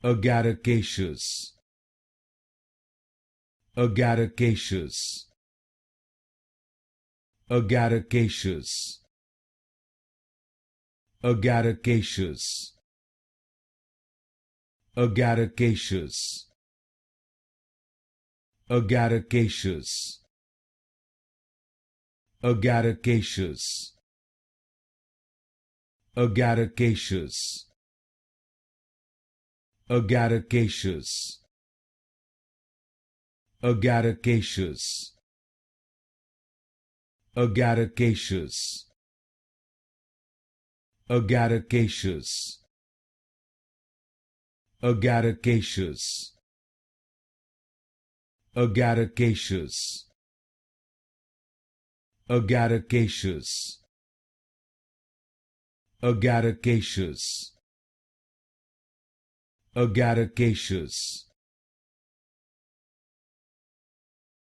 Agaricaceous, Agaricaceous, Agaricaceous, Agaricaceous, Agaricaceous, Agaricaceous, Agaricaceous, Agaricaceous, Agaricaceous, Agaricaceous, Agaricaceous, Agaricaceous, Agaricaceous, Agaricaceous, Agaricaceous, Agaricaceous, Agaricaceous,